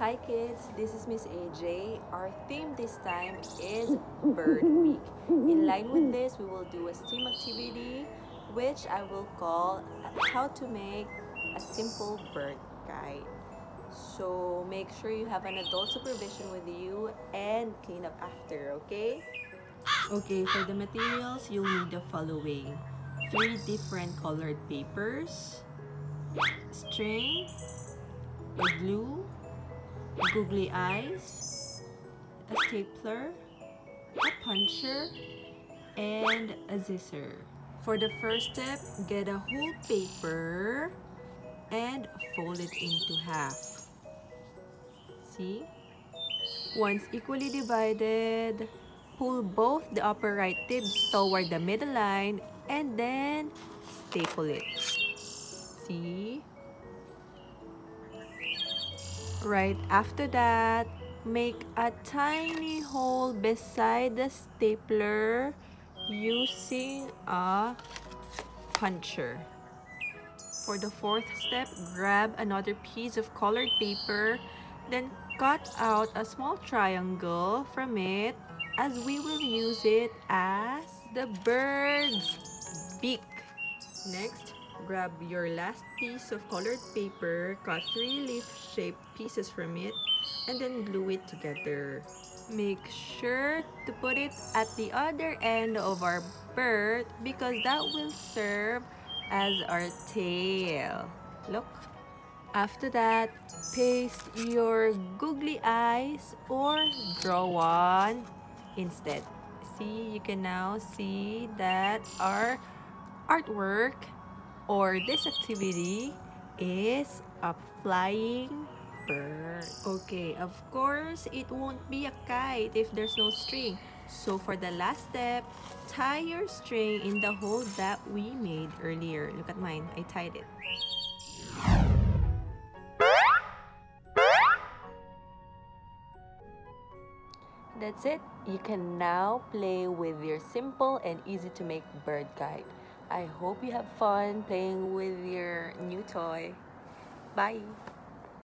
Hi kids, this is Miss AJ. Our theme this time is Bird Week. In line with this, we will do a STEAM activity which I will call how to make a simple bird kite. So make sure you have an adult supervision with you and clean up after, okay? Okay, for the materials, you'll need the following: 3 different colored papers, string, a glue, googly eyes, a stapler, a puncher, and a scissor. For the first step, get a whole paper and fold it into half. See? Once equally divided, pull both the upper right tips toward the middle line and then staple it. See? Right after that, make a tiny hole beside the stapler using a puncher. For the fourth step, grab another piece of colored paper, then cut out a small triangle from it as we will use it as the bird's beak. Next, grab your last piece of colored paper, cut 3 leaf-shaped pieces from it, and then glue it together. Make sure to put it at the other end of our bird because that will serve as our tail. Look. After that, paste your googly eyes or draw one instead. See, you can now see that our artwork or this activity is a flying bird. Okay, of course, it won't be a kite if there's no string. So for the last step, tie your string in the hole that we made earlier. Look at mine, I tied it. That's it. You can now play with your simple and easy to make bird kite. I hope you have fun playing with your new toy. Bye!